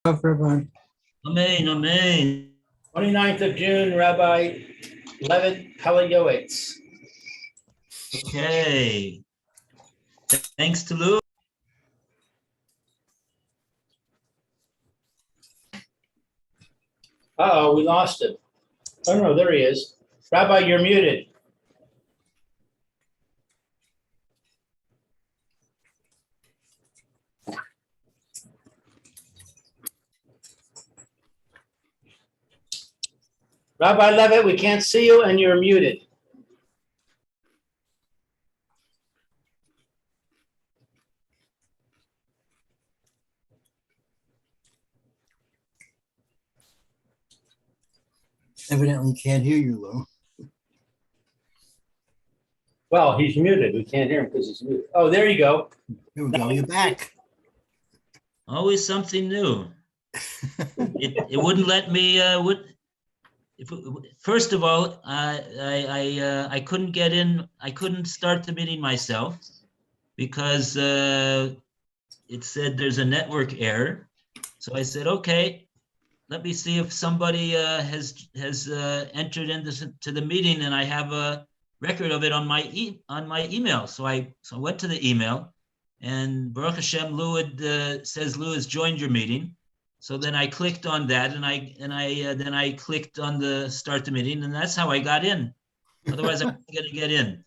Rabbi. Amen, amen. 29th of June, Rabbi Levitt, Pele, Yoetz. Okay. Thanks to Lou. Uh-oh, we lost him. Oh, no, there he is. Rabbi, you're muted. Rabbi Levitt, we can't see you and you're muted. Evidently can't hear you, Lou. Well, he's muted. We can't hear him because he's muted. Oh, there you go. Here we go. You're back. Always something new. It wouldn't let me. First of all, I couldn't get in. I couldn't start the meeting myself because it said there's a network error. So I said, okay, let me see if somebody has entered into the meeting, and I have a record of it on my email. So I went to the email, and Baruch Hashem, says Lou has joined your meeting. So then I clicked on that, and then I clicked on the start the meeting, and that's how I got in. Otherwise, I wasn't going to get in.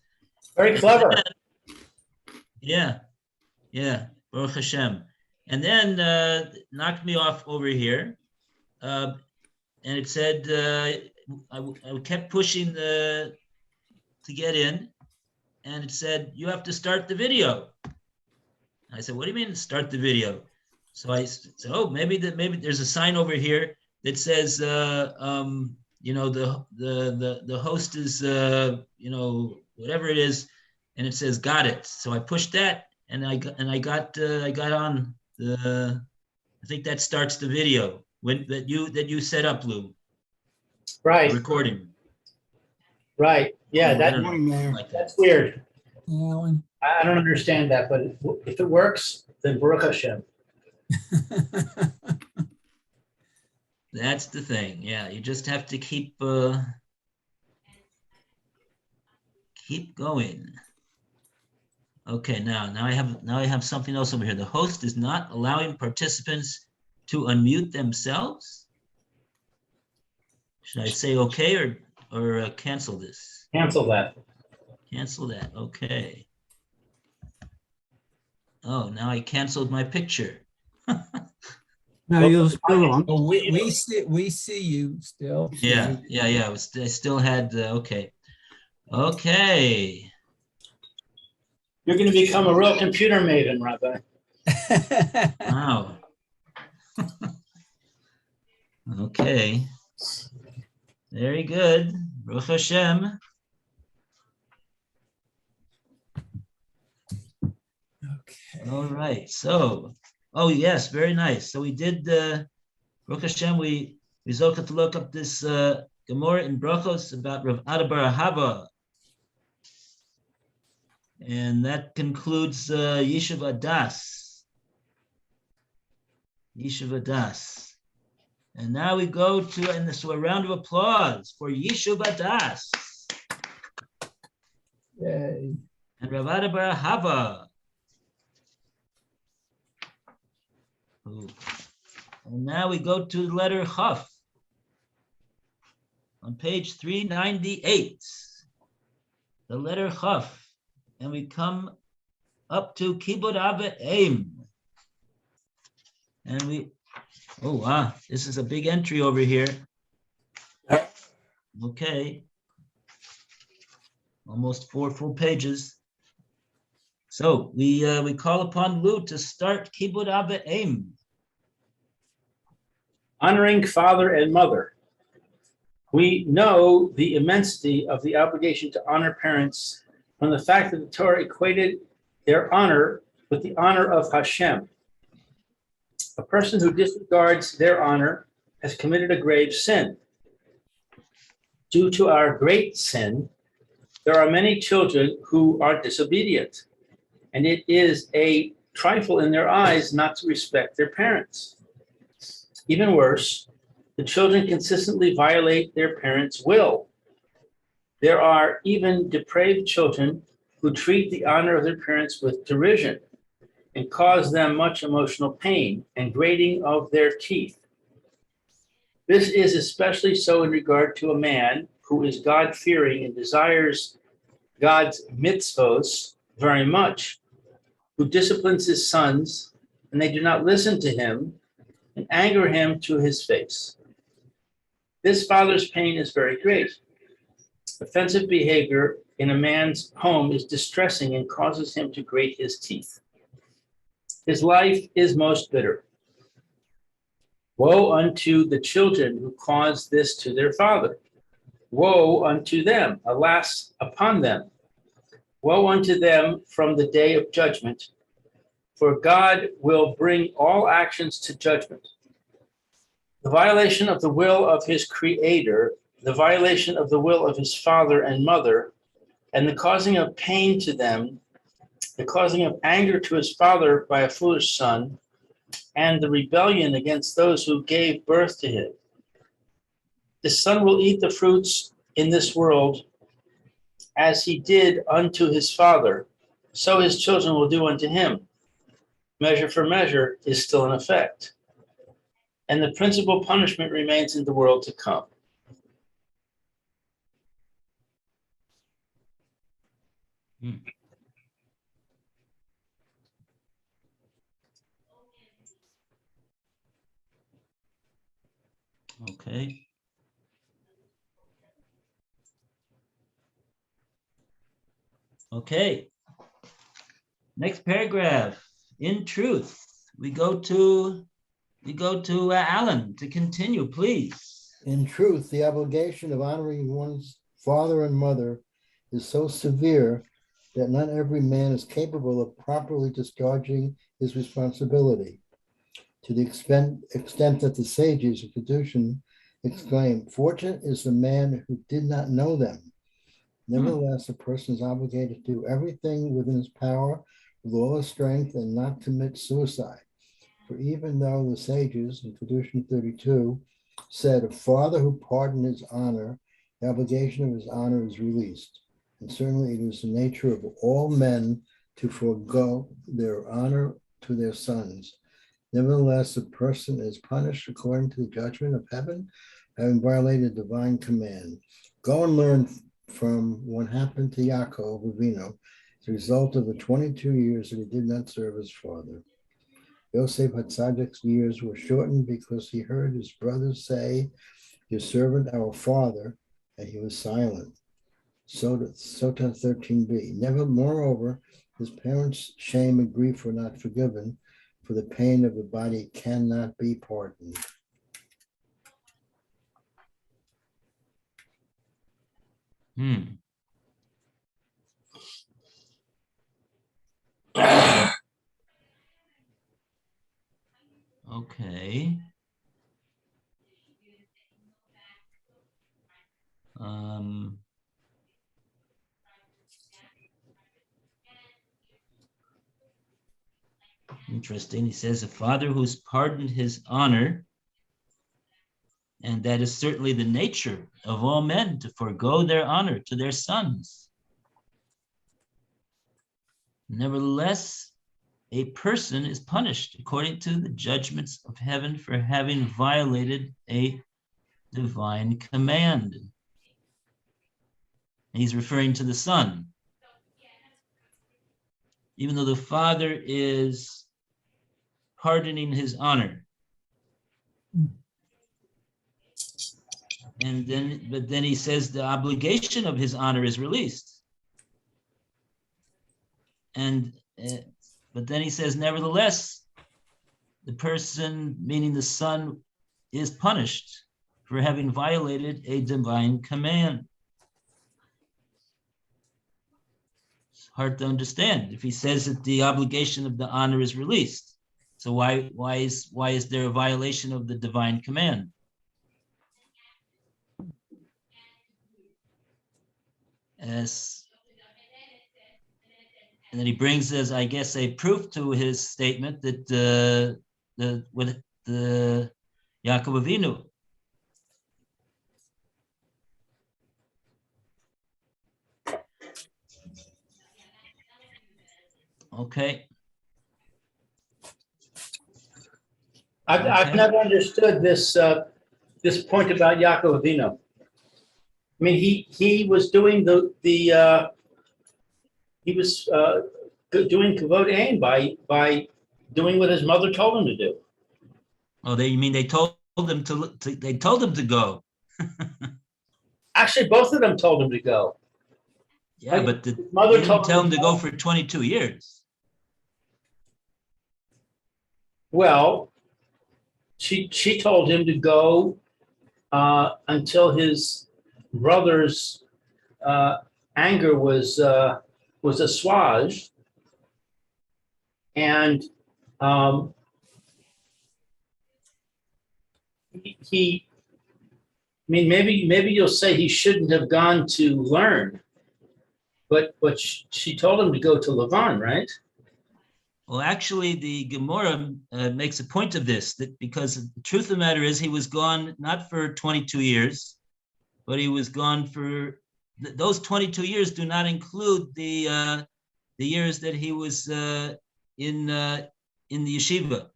Very clever. Yeah, Baruch Hashem. And then knocked me off over here, and it said I kept pushing to get in, and it said you have to start the video. I said, what do you mean start the video? So I said, oh, maybe there's a sign over here that says, the host is, whatever it is, and it says got it. So I pushed that, and I got on the. I think that starts the video that you set up, Lou. Right. Recording. Right. Yeah, that's weird. Yeah, I don't understand that, but if it works, then Baruch Hashem. That's the thing. Yeah, you just have to keep going. Okay, now I have something else over here. The host is not allowing participants to unmute themselves. Should I say okay or cancel this? Cancel that. Cancel that. Okay. Oh, now I canceled my picture. no, you're still on. Oh, we see you still. Yeah. I still had okay. You're going to become a real computer maven, Rabbi. Wow. Okay. Very good. Baruch Hashem. Okay. All right. So, oh yes, very nice. So we did Baruch Hashem. We zoked to look up this Gemara in Brachos about Rav Ada bar Ahava. And that concludes Yishuv Adas. Yishuv Adas. And now we go to, and so a round of applause for Yishuv Adas. Yay. And Rav Ada bar Ahava. Ooh. And now we go to the letter Chaf. On page 398. The letter Chaf. And we come up to Kibud Ava Aim. And oh wow, this is a big entry over here. Okay. Almost 4 full pages. So we call upon Lou to start Kibud Ava Aim. Honoring father and mother. We know the immensity of the obligation to honor parents from the fact that the Torah equated their honor with the honor of Hashem. A person who disregards their honor has committed a grave sin. Due to our great sin, there are many children who are disobedient, and it is a trifle in their eyes not to respect their parents. Even worse, the children consistently violate their parents' will. There are even depraved children who treat the honor of their parents with derision and cause them much emotional pain and grating of their teeth. This is especially so in regard to a man who is God-fearing and desires God's mitzvos very much, who disciplines his sons, and they do not listen to him and anger him to his face. This father's pain is very great. Offensive behavior in a man's home is distressing and causes him to grate his teeth. His life is most bitter. Woe unto the children who cause this to their father. Woe unto them, alas upon them. Woe unto them from the day of judgment, for God will bring all actions to judgment. The violation of the will of his creator, the violation of the will of his father and mother, and the causing of pain to them, the causing of anger to his father by a foolish son, and the rebellion against those who gave birth to him. The son will eat the fruits in this world as he did unto his father, so his children will do unto him. Measure for measure is still in effect, and the principal punishment remains in the world to come. Okay. Okay. Next paragraph. In truth, we go to Alan to continue, please. In truth, the obligation of honoring one's father and mother is so severe that not every man is capable of properly discharging his responsibility. To the extent that the sages of Kedushin exclaim, "Fortunate is the man who did not know them." Nevertheless, a person is obligated to do everything within his power with all his strength and not commit suicide. For even though the sages in Kedushin 32 said, "A father who pardoned his honor, the obligation of his honor is released." And certainly it is the nature of all men to forego their honor to their sons. Nevertheless, a person is punished according to the judgment of heaven, having violated divine command. Go and learn from what happened to Yaakov Avinu as a result of the 22 years that he did not serve his father. Yosef Hatzadik's years were shortened because he heard his brothers say, "Your servant, our father," and he was silent. Sota 13b. Moreover, his parents' shame and grief were not forgiven, for the pain of the body cannot be pardoned. Okay. Interesting. He says a father who's pardoned his honor, and that is certainly the nature of all men, to forego their honor to their sons. Nevertheless, a person is punished according to the judgments of heaven for having violated a divine command. And he's referring to the son. Even though the father is pardoning his honor. But then he says the obligation of his honor is released. But then he says, nevertheless, the person, meaning the son, is punished for having violated a divine command. It's hard to understand if he says that the obligation of the honor is released. So why is there a violation of the divine command? And then he brings as, I guess, a proof to his statement that Yaakov Avinu. Okay. I've Okay. never understood this point about Yaakov Avinu. I mean, he was doing he was doing kavod ain by doing what his mother told him to do. Oh, you mean they told him they told him to go? Actually, both of them told him to go. Yeah, Like, but his they mother didn't told tell him him to go for 22 years. Well, she told him to go until his brother's anger was assuaged, and he. I mean, maybe you'll say he shouldn't have gone to learn, but she told him to go to Lavan, right? Well, actually, the Gemara makes a point of this, that because the truth of the matter is he was gone not for 22 years, but he was gone for those 22 years do not include the years that he was in the yeshiva.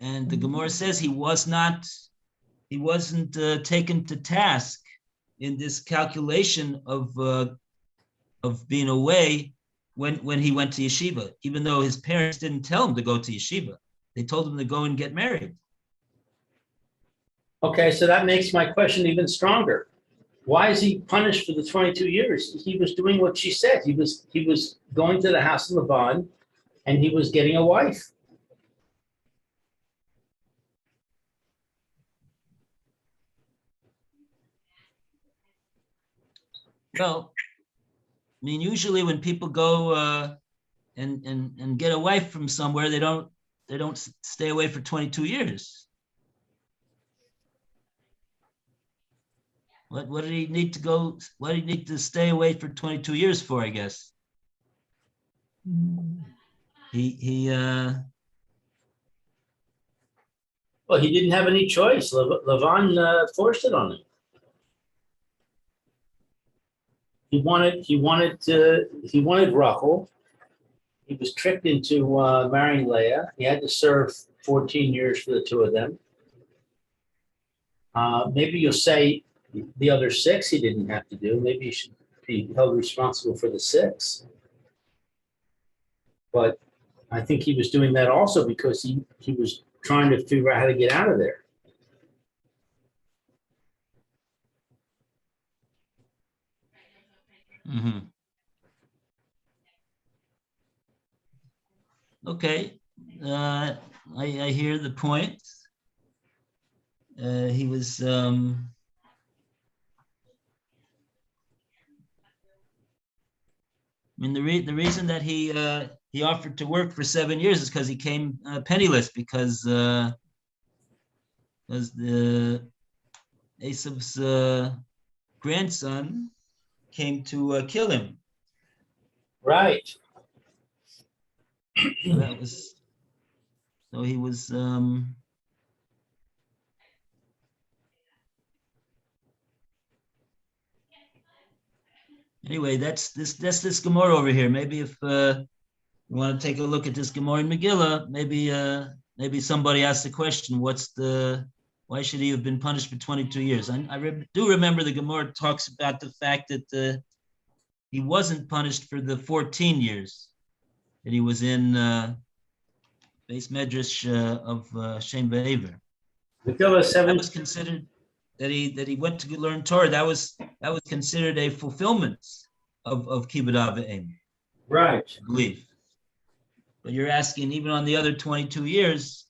And the Gemara says he wasn't taken to task in this calculation of being away when he went to yeshiva, even though his parents didn't tell him to go to yeshiva. They told him to go and get married. Okay, so that makes my question even stronger. Why is he punished for the 22 years? He was doing what she said. He was going to the house of Laban, and he was getting a wife. Well, I mean, usually when people go and get a wife from somewhere, they don't stay away for 22 years. What did he need to go? What did he need to stay away for 22 years for? I guess he Well, he didn't have any choice. Lavan forced it on him. He wanted Rachel. He was tricked into marrying Leah. He had to serve 14 years for the two of them. Maybe you'll say the other 6 he didn't have to do. Maybe he should be held responsible for the 6. But I think he was doing that also because he was trying to figure out how to get out of there. mhm. Okay. I hear the point. He was I mean, the reason that he offered to work for 7 years is because he came penniless because the Esav's grandson came to kill him. Right. So that was so he was anyway. That's this Gemara over here. Maybe if you want to take a look at this Gemara in Megillah, maybe somebody asked the question, why should he have been punished for 22 years? I do remember the Gemara talks about the fact that he wasn't punished for the 14 years that he was in Beis Medrash of Shem Ve'ever. Megillah That 7. was considered that he went to learn Torah. That was considered a fulfillment of Kibbud Av V'Em, Right. I believe. But you're asking, even on the other 22 years,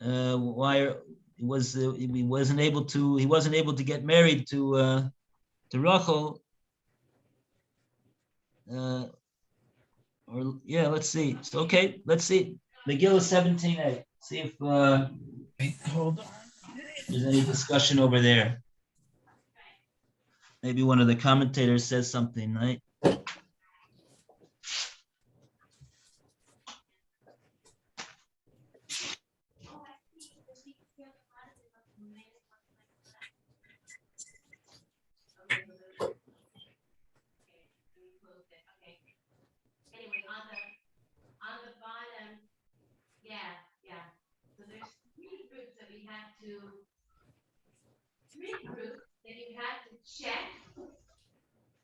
why he wasn't able to get married to Rachel. Let's see. So, okay, let's see. Megillah 17a. See if Wait, hold on. there's any discussion over there. Maybe one of the commentators says something, right? have to regroup, then you have to check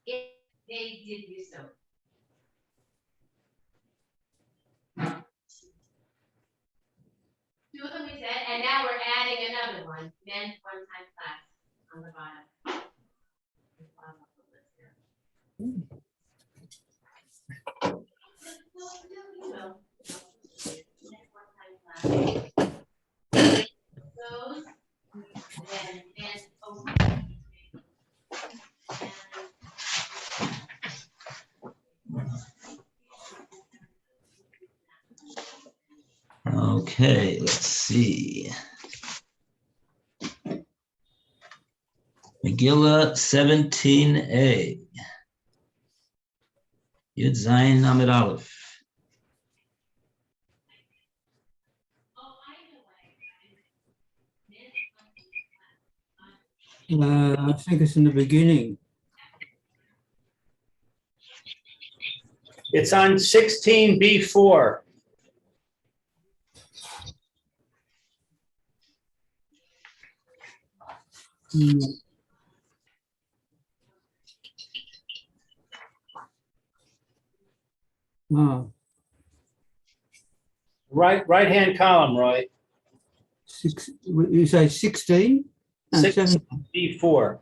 if they did you so. Two of them we said, and now we're adding another one, men's one-time class on the bottom. You know, men's one-time class. Those, and then, oh. Okay, let's see. Megillah 17a. Yud Zayin Amid Aleph. I think it's in the beginning. It's on 16B4. Hmm. Oh, Right-hand column, Roy. you say 16? And 7. 16B4.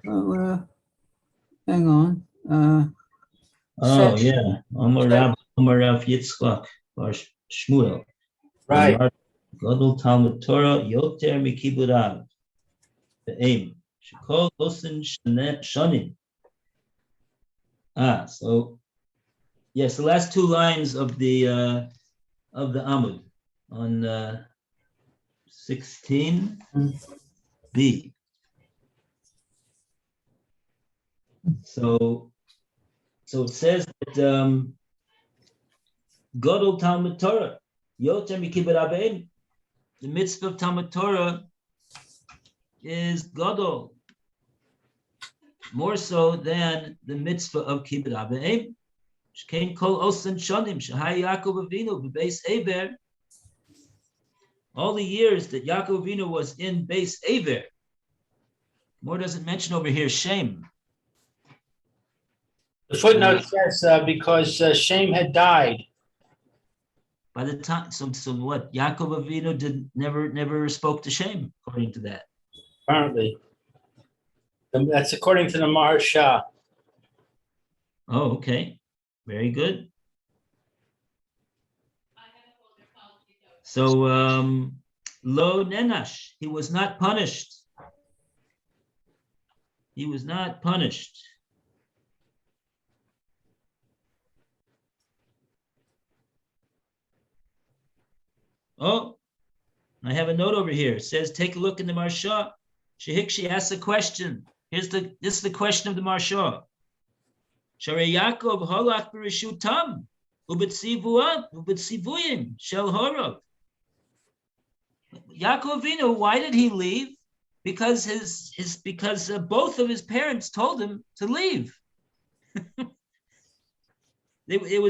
Oh, hang on. Oh, Seven. yeah. Amar Rav Yitzchak Bar Shmuel. Right. Amar Gadol Talmud Torah Yoter Mikibud Av. Be'em. Shekol Osin Shonim. So yes, the last two lines of the Amud on 16b. So it says that Gadol Talmud Torah Yoter Mikibud Av. The mitzvah of Talmud Torah is Gadol, more so than the mitzvah of Kibbud Av V'Em. Shkein kol osan shonim shehai Yaakov Avinu b'beis Eber. All the years that Yaakov Avinu was in Beis Eber. More doesn't mention over here Shem. The footnote says because Shem had died. By the time, so what? Yaakov Avinu never spoke to Shem, according to that. Apparently. And that's according to the Maharsha. Oh, okay, very good. So lo nenash, he was not punished. He was not punished. Oh, I have a note over here. It says, take a look in the Maharsha. Shehikshi asks a question. This is the question of the Maharsha. Sharei Yaakov halach b'rishutam u'b'tzivuyim shel horav. Yaakov Avinu, why did he leave? Because both of his parents told him to leave. It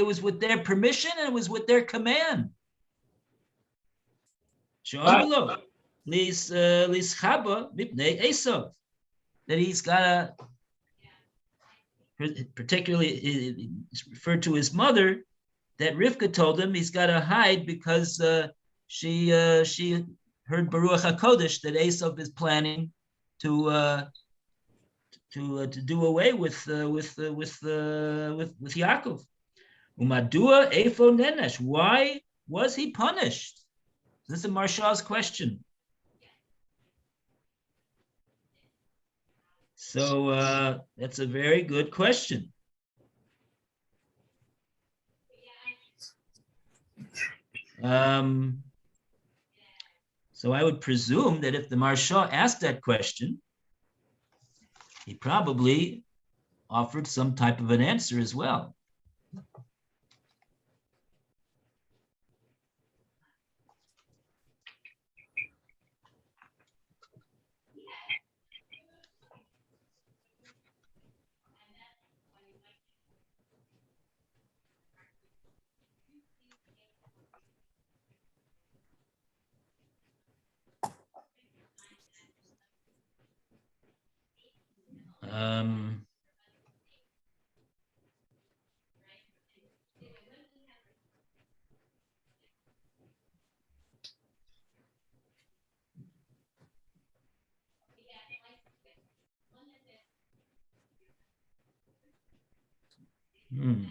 was with their permission and it was with their command. That he's got particularly referred to his mother, that Rivka told him he's got to hide because she heard Baruch HaKodesh that Esav is planning to do away with Yaakov. Umadua Efo Nenesh. Why was he punished? This is Maharsha's question. So that's a very good question. So I would presume that if the Maharsha asked that question, he probably offered some type of an answer as well. Um, hmm.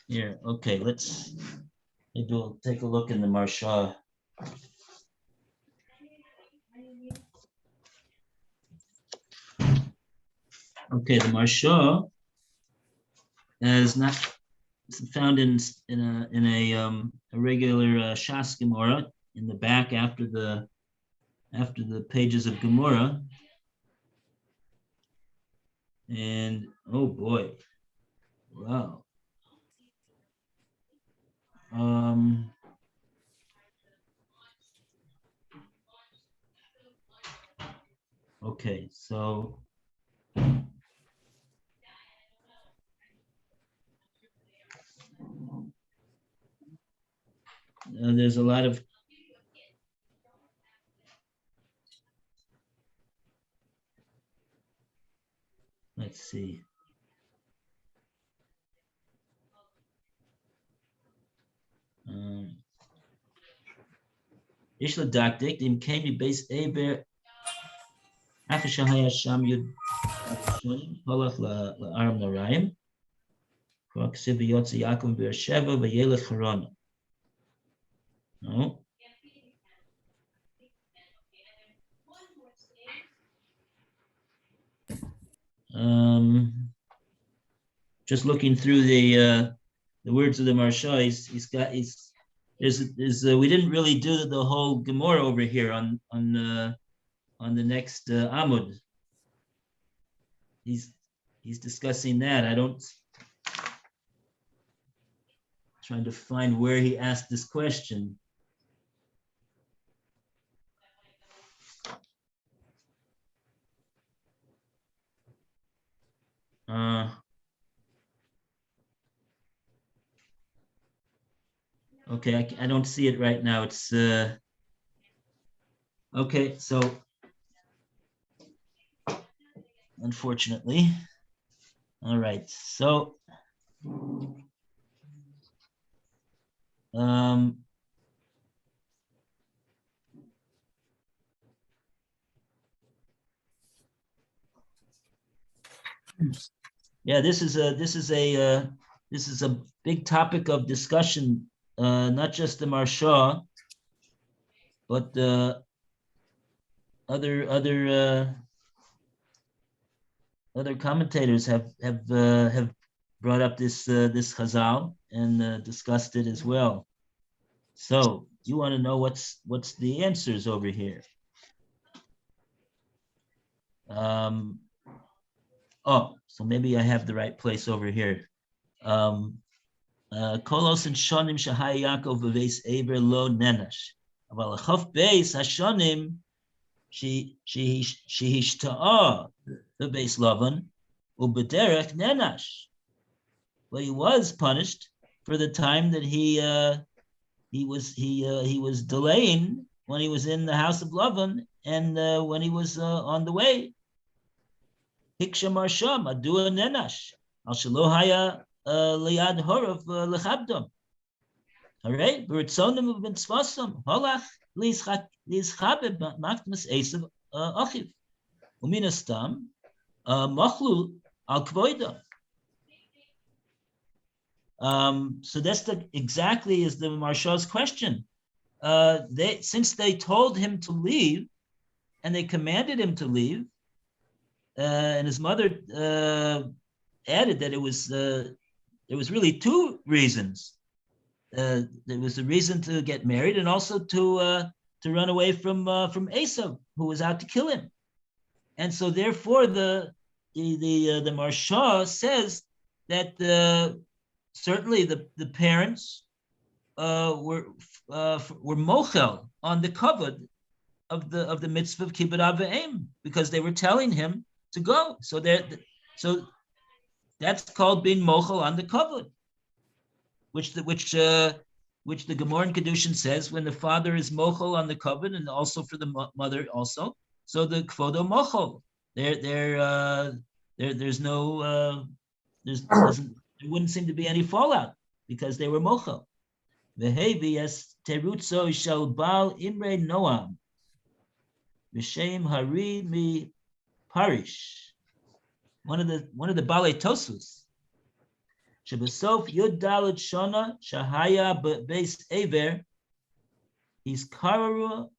Here, okay, maybe we'll take a look in the Marsha. Okay, the Marsha is not found in a regular Shas Gemara in the back after the pages of Gemara. And oh boy, wow. Okay, so there's a lot of let's see. Ish ladaktik im came base aber after shahaya sham yud halach la aram narayim k'aksiv Yoetz Yaakov Beersheva v'yelech Haran. No. Just looking through the words of the Marsha, we didn't really do the whole Gemara over here on the next Amud. He's discussing that. Trying to find where he asked this question. Okay, I don't see it right now. It's okay, so unfortunately. All right, so yeah, this is a big topic of discussion, not just the Marsha, but other commentators have brought up this Chazal and discussed it as well. So you want to know what's the answers over here? So maybe I have the right place over here. Kolos and Shonim Shahai Yaakov v'veis Eber lo nenash. Aval achof beis Hashonim shehishta'a v'veis Lavan u'bederech nenash. Well, he was punished for the time that he was delaying when he was in the house of Lavan and when he was on the way. Hiksha Marsha Madua Nenash Al Shalohaya Liad Horav Lechabdom. All right, Bertsonim of Mitzvasam Holach Lizchabed Machtmas Esav Achiv Uminastam Machlu Al Kvoida. So that's exactly is the Marsha's question. Since they told him to leave, and they commanded him to leave, and his mother added that there was really two reasons. There was a reason to get married, and also to run away from Esav, who was out to kill him. And so, therefore, the Marsha says that certainly the parents were mochel on the kavod of the mitzvah of kibbud av v'em, because they were telling him to go. So that's called being mochel on the kavod, which the Gemara in Kedushin says when the father is mochel on the kavod, and also for the mother also. So the kvodo mochel. There's no there wouldn't seem to be any fallout because they were mochel. V'hevi es terutzo shel bal imre noam v'shem hari mi parish. One of the Balei Tosus. Shebesof Yud Dalet Shona Shahaya Beis Ever. He's Kararu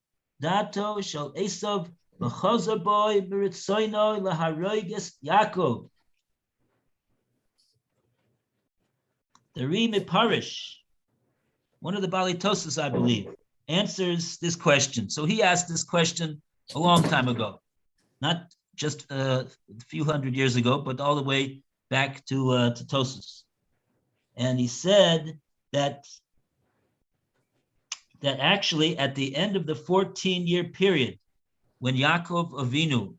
Dato Shel Esav B'Chazer Boy B'Ritzoino LaHaroiges Yaakov. The Rimi Parish, one of the Balei Tosus, I believe, answers this question. So he asked this question a long time ago, not just a few hundred years ago, but all the way back to Tosus. And he said that actually at the end of the 14-year period, when Yaakov Avinu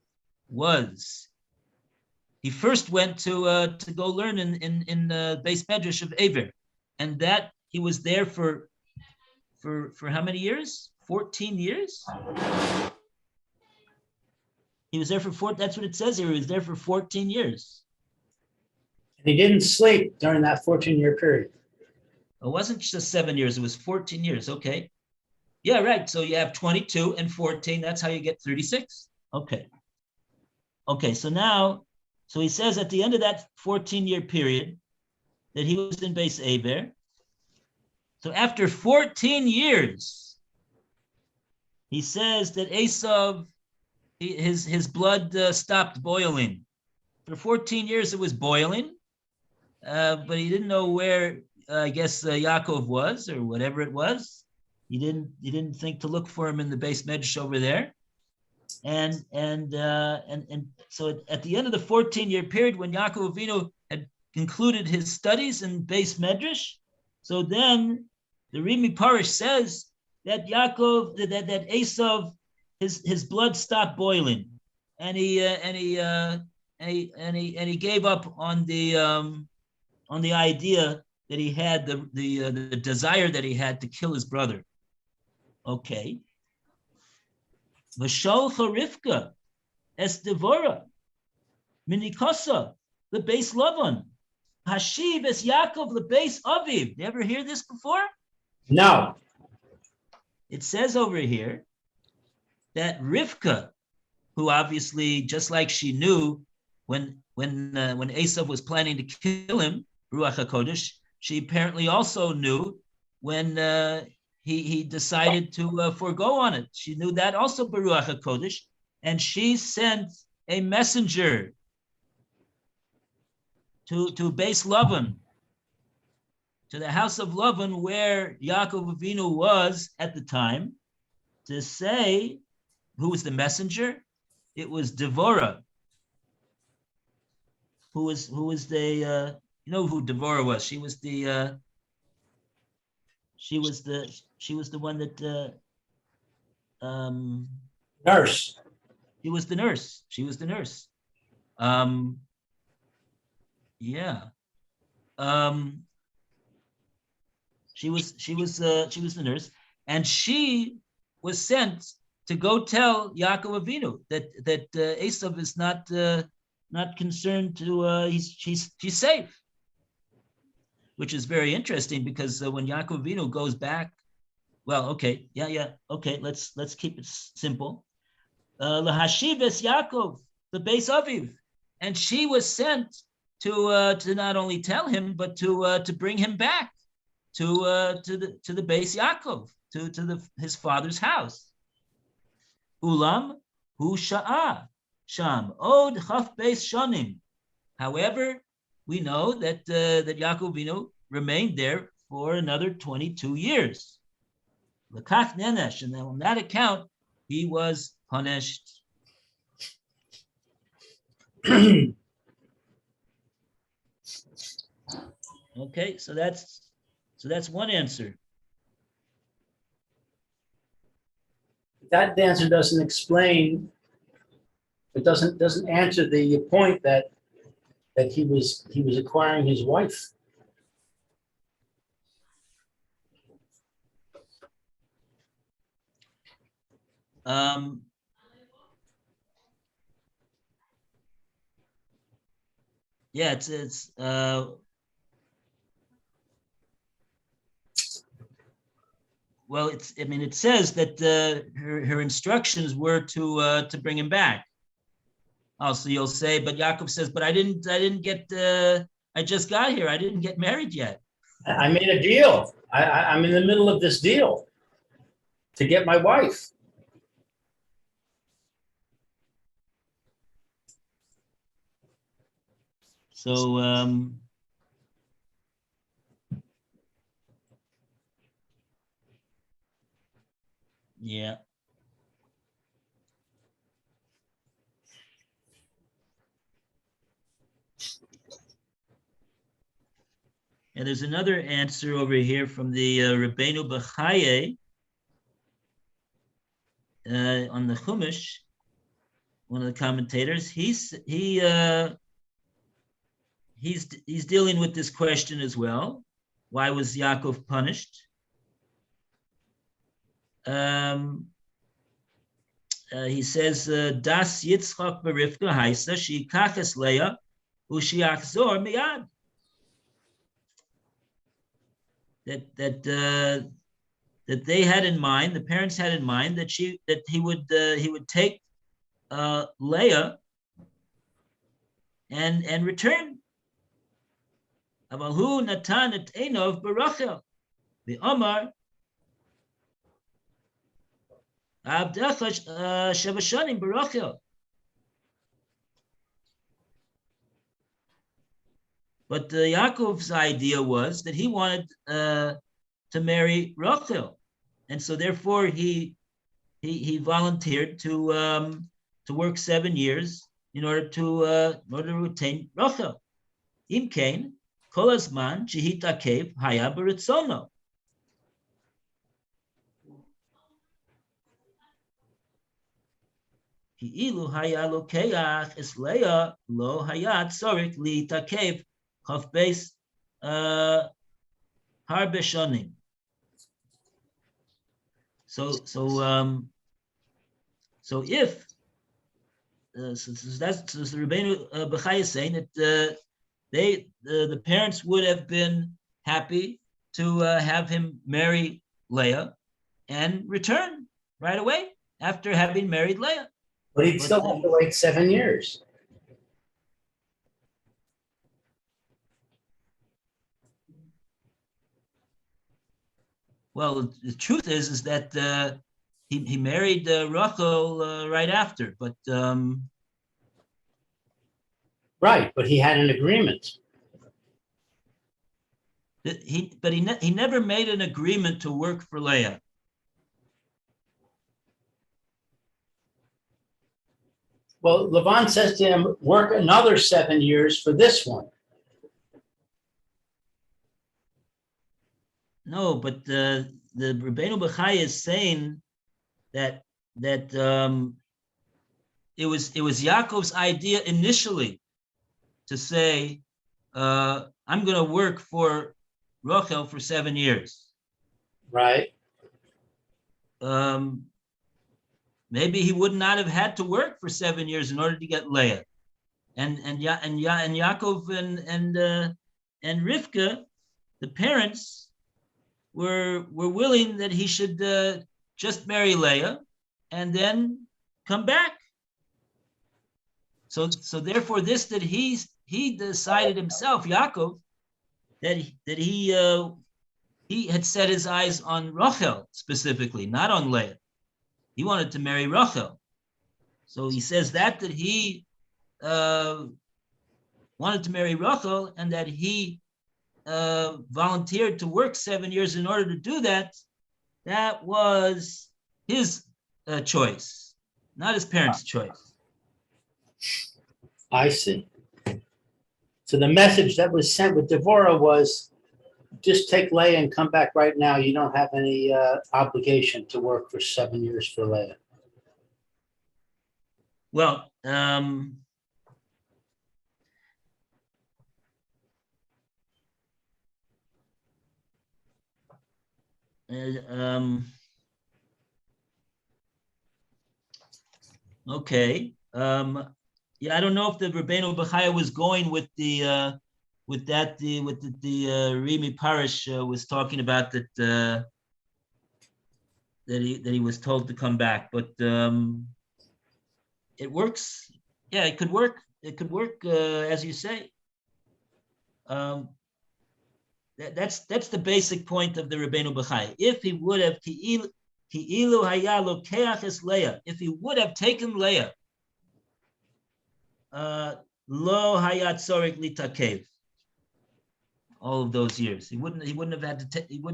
he first went to go learn in the Beis Medrash of Ever, and that he was there for how many years? 14 years. He was there for that's what it says here. He was there for 14 years. And he didn't sleep during that 14-year period. It wasn't just 7 years. It was 14 years. Okay. Yeah, right. So you have 22 and 14. That's how you get 36. Okay. Okay. So he says at the end of that 14-year period that he was in Beis Eber. So after 14 years, he says that Esav, his blood stopped boiling. For 14 years it was boiling, but he didn't know where I guess Yaakov was or whatever it was. He didn't think to look for him in the Beis Medrash over there, and so at the end of the 14-year period when Yaakov Avinu had concluded his studies in Beis Medrash, so then the Rimi Parish says that Yaakov that Esav his blood stopped boiling, and he gave up on the idea that he had the desire that he had to kill his brother. Okay. V'sholcha Rivka es devora minikosa the base Lavan hashiv es Yaakov the base Aviv. You ever hear this before? No. It says over here that Rivka, who obviously, just like she knew when Esav was planning to kill him, Ruach HaKodesh, she apparently also knew when he decided to forego on it. She knew that also Ruach HaKodesh, and she sent a messenger to Beis Lavan, to the house of Lavan where Yaakov Avinu was at the time, to say, who was the messenger? It was Devorah, who was the you know who Devorah was? She was the one that Nurse. She was the nurse. Yeah. She was the nurse, and she was sent to go tell Yaakov Avinu that Esav is not concerned to she's safe, which is very interesting because when Yaakov Avinu goes back, well, okay, okay, let's keep it simple. Lahashiv es Yaakov the Beis Aviv, and she was sent to not only tell him but to bring him back to the Beis Yaakov, to his father's house. Ulam hu sha'ah sham od chaf beis shanim. However, we know that Yaakov Avinu remained there for another 22 years. L'kach nenesh, and on that account, he was punished. Okay, so that's one answer. That answer doesn't explain, it doesn't answer the point that he was acquiring his wife. Um, yeah, well, I mean, it says that her instructions were to bring him back. Also, you'll say, but Yaakov says, but I didn't get, I just got here. I didn't get married yet. I made a deal. I'm in the middle of this deal to get my wife. So, yeah. And there's another answer over here from the Rabbeinu Bechaye on the Chumash, one of the commentators. He's dealing with this question as well. Why was Yaakov punished? He says, Das Yitzchak Berivka Haisa, Shikaches Leah, Ushiachzor Miyad. That they had in mind, the parents had in mind that he would take Leah and return. Avahu Natan et Enov Barachel, the Omar Abdecha Shavashanim Barachel. But Yaakov's idea was that he wanted to marry Rachel, and so therefore he volunteered to work 7 years in order to retain Rachel. Im kain kol hazman shehitakev haya beritzono. Ki'ilu haya lokeach es Leah lo haya tzorik litakev Chaf Beis Harbe Shonim. So if so the Rabbeinu Bechaye is saying that the parents would have been happy to have him marry Leah and return right away after having married Leah. But he'd still have to wait 7 years. Well, the truth is that he married Rachel right after, but Right, but he had an agreement. he never made an agreement to work for Leah. Well, Lavan says to him, work another 7 years for this one. No, but the Rabbeinu Bechaye is saying that it was Yaakov's idea initially to say, I'm going to work for Rachel for 7 years. Right. Maybe he would not have had to work for 7 years in order to get Leah, and Yaakov and Rivka, the parents, were willing that he should just marry Leah and then come back. So therefore, that he decided himself, Yaakov, that he had set his eyes on Rachel specifically, not on Leah. He wanted to marry Rachel. So he says that he wanted to marry Rachel and that he volunteered to work 7 years in order to do that. That was his choice, not his parents' choice. I see. So the message that was sent with Devorah was, just take Leah and come back right now. You don't have any obligation to work for 7 years for Leah. Well, okay. Yeah, I don't know if the Rabbeinu Bechaya was going with the Rimi Parish was talking about that that he was told to come back, but it works. Yeah, it could work. It could work as you say. That's the basic point of the Rabbeinu Bechaya. If he would have if he would have taken Leah, lo hayat tzorek litakev. All of those years, he wouldn't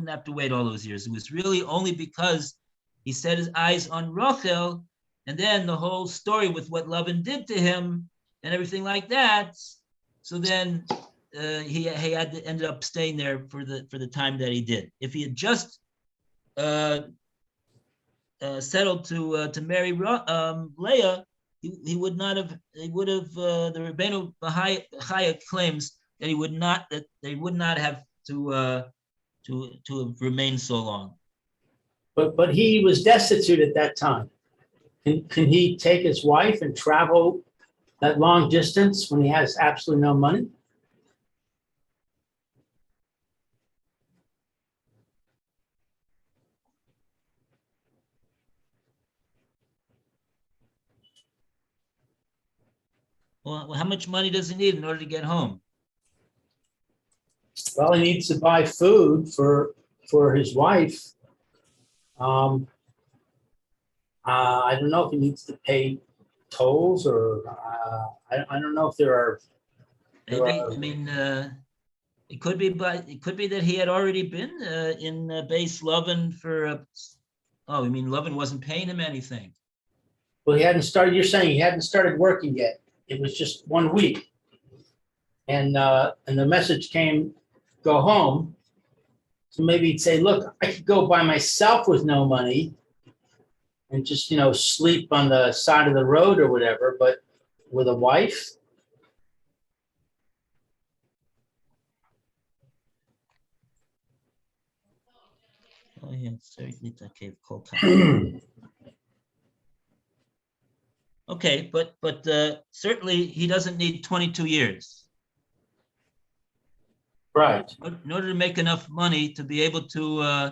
have to wait all those years. It was really only because he set his eyes on Rachel, and then the whole story with what Lavan did to him and everything like that. So then he had to ended up staying there for the time that he did. If he had just settled to marry Leah, he would not have. He would have. The Rabbeinu Bechaya claims that they would not have to have remained so long. But he was destitute at that time. Can he take his wife and travel that long distance when he has absolutely no money? Well, how much money does he need in order to get home? Well, he needs to buy food for his wife. I don't know if he needs to pay tolls or I don't know if there are. Maybe. I mean, it could be, but it could be that he had already been in base Lavan for. Oh, I mean, Lavan wasn't paying him anything. Well, he hadn't started. You're saying he hadn't started working yet. It was just 1 week, and the message came, go home. So maybe he'd say, look, I could go by myself with no money and just, sleep on the side of the road or whatever, but with a wife. Oh yeah, certainly okay. Okay, but certainly he doesn't need 22 years. Right. In order to make enough money to be able to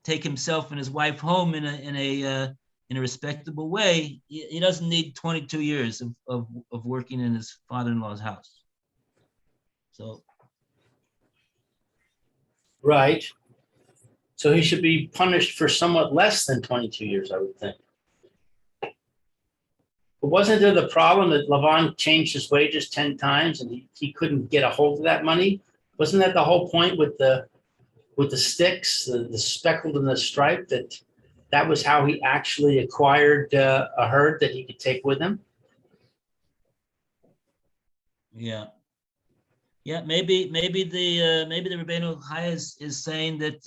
take himself and his wife home in a respectable way, he doesn't need 22 years of working in his father-in-law's house. So. Right. So he should be punished for somewhat less than 22 years, I would think. But wasn't there the problem that Lavan changed his wages 10 times and he couldn't get a hold of that money? Wasn't that the whole point with the sticks, the speckled and the striped, that was how he actually acquired a herd that he could take with him? Yeah. Yeah, maybe the Rabbeinu Chaya is saying that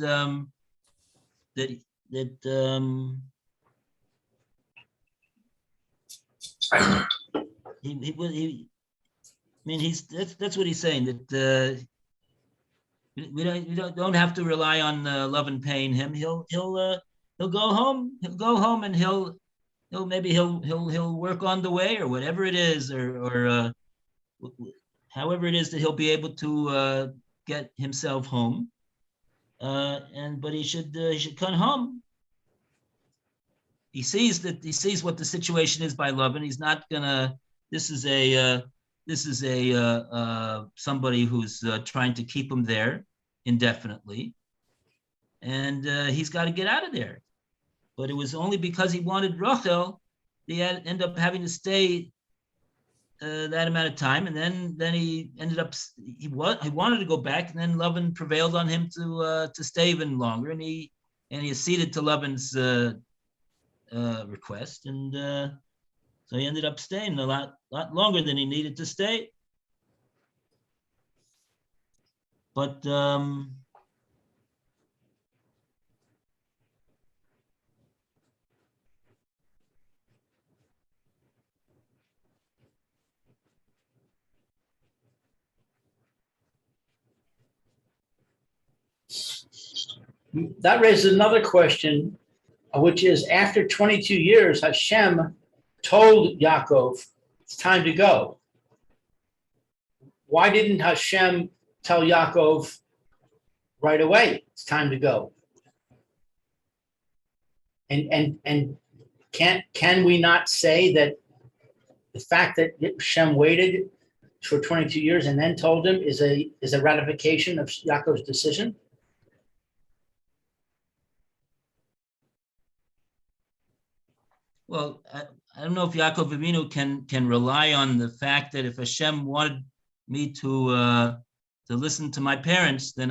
that's what he's saying, that we don't have to rely on Lavan paying him. He'll go home. He'll go home and he'll work on the way or whatever it is, or however it is that he'll be able to get himself home. But he should come home. He sees what the situation is by Lavan. He's not gonna. This is somebody who's trying to keep him there indefinitely, and he's got to get out of there. But it was only because he wanted Rachel, he had end up having to stay that amount of time, and then he ended up he wanted to go back, and then Lavan prevailed on him to stay even longer, and he acceded to Lavan's request, and so he ended up staying a lot longer than he needed to stay. But That raises another question, which is after 22 years, Hashem told Yaakov, it's time to go. Why didn't Hashem tell Yaakov right away, it's time to go? And can we not say that the fact that Hashem waited for 22 years and then told him is a ratification of Yaakov's decision? well, I don't know if Yaakov Avinu can rely on the fact that if Hashem wanted me to listen to my parents, then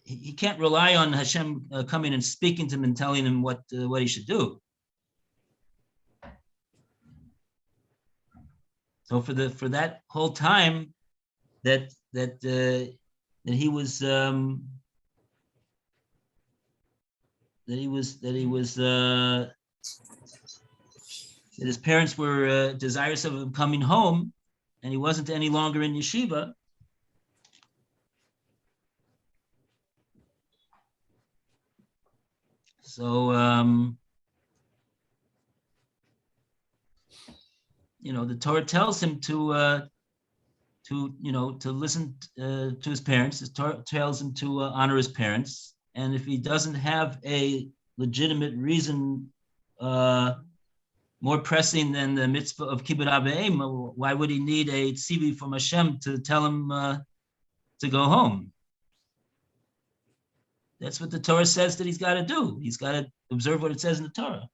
he can't rely on Hashem coming and speaking to him and telling him what he should do. So for that whole time that he was that his parents were desirous of him coming home, and he wasn't any longer in yeshiva. So the Torah tells him to listen to his parents. The Torah tells him to honor his parents, and if he doesn't have a legitimate reason more pressing than the mitzvah of kibbud av v'em, why would he need a tzivi from Hashem to tell him to go home? That's what the Torah says that he's got to do. He's got to observe what it says in the Torah.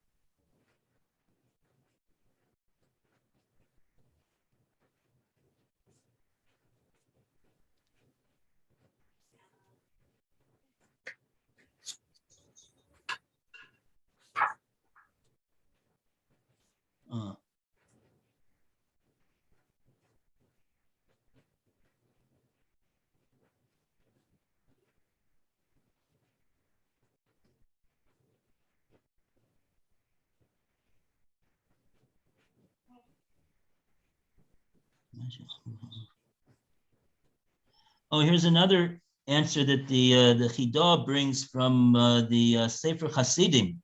Oh, here's another answer that the Chidah brings from the Sefer Hasidim,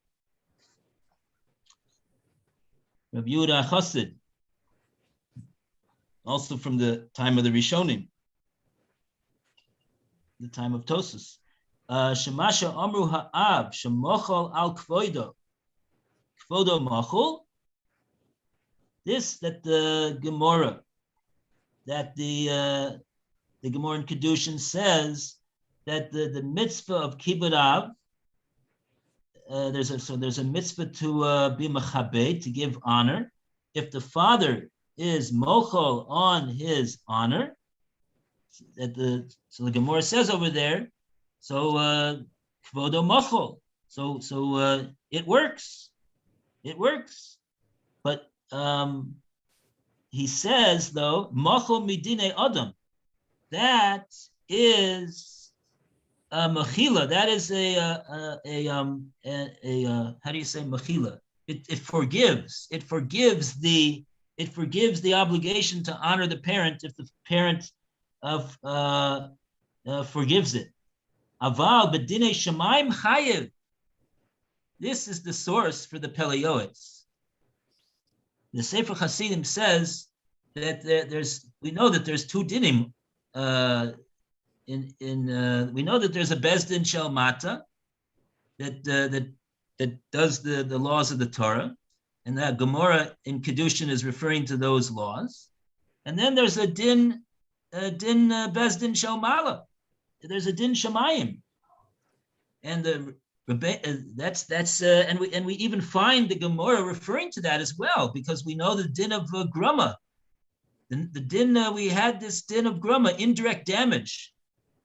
Rabbi Yehuda Chassid, also from the time of the Rishonim, the time of Tosus. Shemasha Amru Ha'av Shemochol al Kvoido Machul. This that the Gemara, that the Gemara in Kedushin says that the mitzvah of kibbud av, there's a mitzvah to be mechabed, to give honor. If the father is mochol on his honor, so the Gemara says over there, so kvodo mochol, so it works, but he says though mochol midine adam. That is a mechila. That is a how do you say mechila? It forgives. It forgives the obligation to honor the parent if the parent forgives it. Aval b'dinei shamayim chayev. This is the source for the Pele Yoetz. The Sefer Hasidim says that we know that there's two dinim. We know that there's a Bezdin Shel Mata that does the laws of the Torah, and that Gemara in Kedushin is referring to those laws. And then there's a din Bezdin Shel Mala. There's a din Shamayim, and and we even find the Gemara referring to that as well, because we know the din of Gruma. The din, we had this din of gruma, indirect damage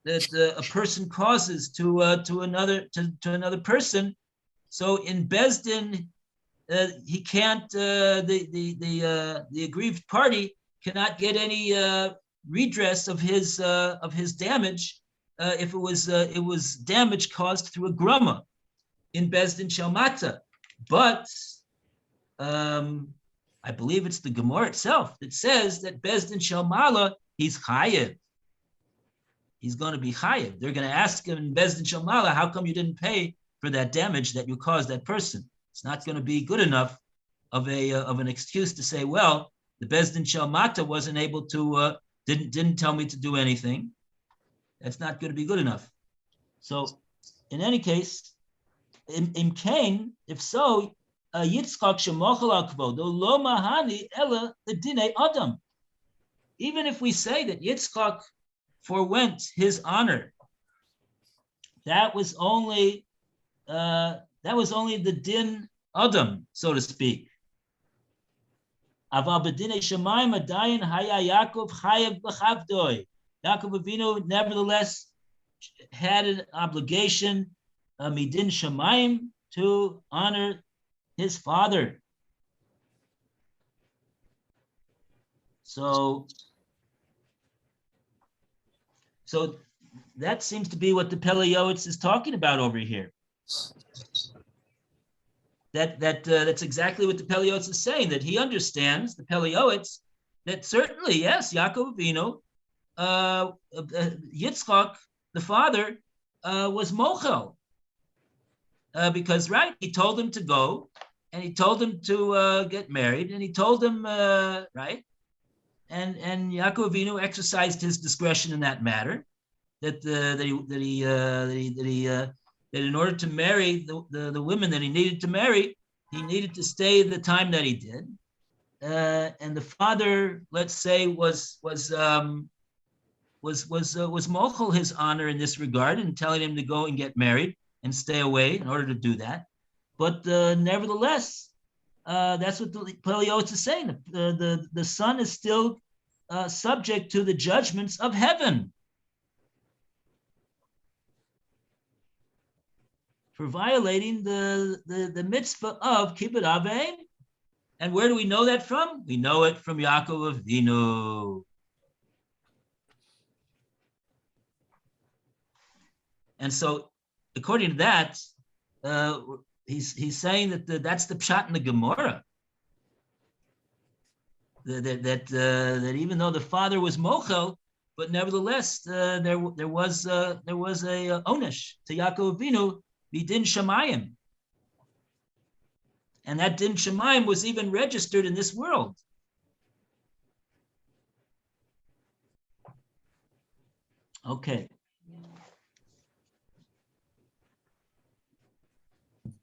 that a person causes to another person. So in Bezdin, he can't, the aggrieved party cannot get any redress of his damage if it was damage caused through a gruma in Bezdin Shalmata. But I believe it's the Gemara itself that says that Bezdin Shalmala, he's chayev. He's going to be chayev. They're going to ask him in Bezdin Shalmala, how come you didn't pay for that damage that you caused that person? It's not going to be good enough of an excuse to say, well, the Bezdin Shalmata wasn't able to, didn't tell me to do anything. That's not going to be good enough. So in any case, in Cain, if so, Yitzchak shemochel al kvodo lo mahani ela l'dinei adam. Even if we say that Yitzchak forwent his honor, that was only the din adam, so to speak. Aval b'dinei shamayim adayin haya Yaakov chayev b'chavdoi. Yaakov Avinu nevertheless had an obligation, midin shamayim, to honor his father. So that seems to be what the Pele Yoetz is talking about over here. That's exactly what the Pele Yoetz is saying, that he understands, the Pele Yoetz, that certainly, yes, Yaakov Avinu, Yitzchak, the father, was mochel. Because, right, he told him to go, and he told him to get married, and he told him, right, and Yaakov Avinu exercised his discretion in that matter, that in order to marry the women that he needed to marry, he needed to stay the time that he did, and the father, let's say, was mochel his honor in this regard and telling him to go and get married and stay away in order to do that. But nevertheless, that's what the Pele Yoetz is saying. The son is still subject to the judgments of heaven for violating the mitzvah of kibbud av v'em. And where do we know that from? We know it from Yaakov Avinu. And so, according to that, he's saying that that's the pshat in the Gemara. That even though the father was mochel, but nevertheless there was a onesh to Yaakov Avinu b'din shamayim, and that din shamayim was even registered in this world. Okay.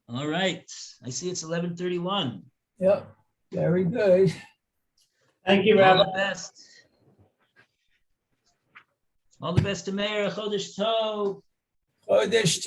All right. I see it's 11:31. Yep, very good. Thank you, All Rabbi. the best. All the best to Meir. Chodesh Tov. Chodesh Tov.